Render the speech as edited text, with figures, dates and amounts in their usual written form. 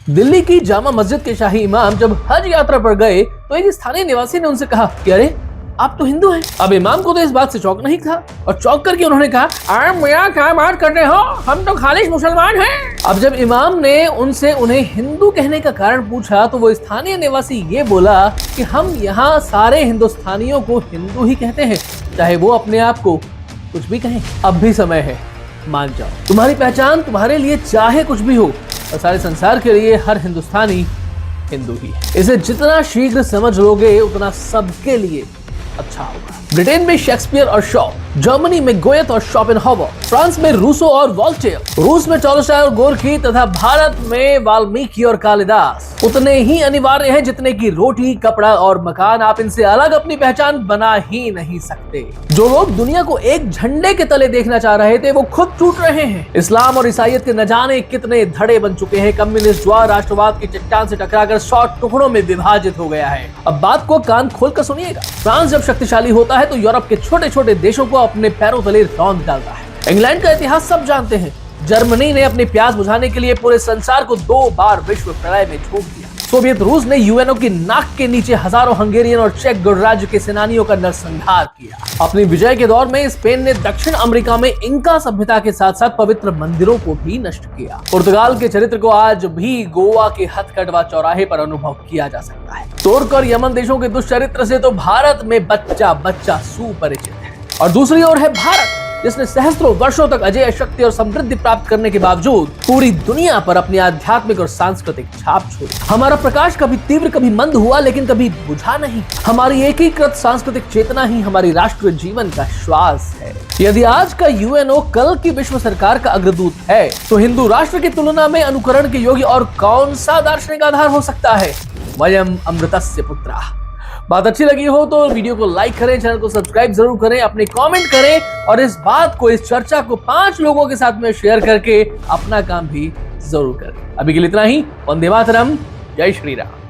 दिल्ली की जामा मस्जिद के शाही इमाम जब हज यात्रा पर गए तो एक स्थानीय निवासी ने उनसे कहा कि अरे आप तो हिंदू हैं। अब इमाम को तो इस बात से चौंक नहीं था और चौंक करके उन्होंने कहा, अरे मियां क्या बात कर रहे हो, हम तो खालिश मुसलमान हैं। अब जब इमाम ने उनसे उन्हें हिंदू कहने का कारण पूछा तो वो स्थानीय निवासी ये बोला कि हम यहाँ सारे हिंदुस्तानियों को हिंदू ही कहते हैं, चाहे वो अपने आप को कुछ भी कहें। अब भी समय है, मान जाओ, तुम्हारी पहचान तुम्हारे लिए चाहे कुछ भी हो और सारे संसार के लिए हर हिंदुस्तानी हिंदू ही है। इसे जितना शीघ्र समझ लोगे उतना सबके लिए अच्छा होगा। ब्रिटेन में शेक्सपियर और शॉ, जर्मनी में गोयत और शोपेनहावर, फ्रांस में रूसो और वॉल्टेयर, रूस में टॉलस्टॉय और गोर्की तथा भारत में वाल्मीकि और कालिदास उतने ही अनिवार्य हैं जितने की रोटी, कपड़ा और मकान। आप इनसे अलग अपनी पहचान बना ही नहीं सकते। जो लोग दुनिया को एक झंडे के तले देखना चाह रहे थे वो खुद टूट रहे हैं। इस्लाम और ईसाइयत के न जाने कितने धड़े बन चुके हैं। कम्युनिस्ट ज्वार राष्ट्रवाद की चट्टान से टकराकर 100 टुकड़ों में विभाजित हो गया है। अब बात को कान खोलकर सुनिएगा। फ्रांस जब शक्तिशाली होता है तो यूरोप के छोटे छोटे देशों को अपने पैरों तले रौंद डालता है। इंग्लैंड का इतिहास सब जानते हैं। जर्मनी ने अपनी प्यास बुझाने के लिए पूरे संसार को 2 बार विश्व प्रलय में झोंक दिया। सोवियत रूस ने यूएनओ की नाक के नीचे हजारों हंगेरियन और चेक गणराज्य के सेनानियों का नरसंहार किया। अपनी विजय के दौर में स्पेन ने दक्षिण अमेरिका में इंका सभ्यता के साथ साथ पवित्र मंदिरों को भी नष्ट किया। पुर्तगाल के चरित्र को आज भी गोवा के हथकड़वा चौराहे पर अनुभव किया जा सकता है। तुर्क और यमन देशों के दुष्चरित्र से तो भारत में बच्चा बच्चा सुपरिचित है। और दूसरी ओर है भारत, जिसने सहस्त्रों वर्षों तक अजेय शक्ति और समृद्धि प्राप्त करने के बावजूद पूरी दुनिया पर अपनी आध्यात्मिक और सांस्कृतिक छाप छोड़ी। हमारा प्रकाश कभी तीव्र कभी मंद हुआ लेकिन कभी बुझा नहीं। हमारी एकीकृत सांस्कृतिक चेतना ही हमारी राष्ट्रीय जीवन का श्वास है। यदि आज का यूएनओ कल की विश्व सरकार का अग्रदूत है तो हिंदू राष्ट्र की तुलना में अनुकरण के योग्य और कौन सा दार्शनिक आधार हो सकता है। वयम अमृतस्य पुत्राः। बात अच्छी लगी हो तो वीडियो को लाइक करें, चैनल को सब्सक्राइब जरूर करें, अपने कमेंट करें और इस बात को, इस चर्चा को 5 लोगों के साथ में शेयर करके अपना काम भी जरूर करें। अभी के लिए इतना ही। वंदे मातरम, जय श्री राम।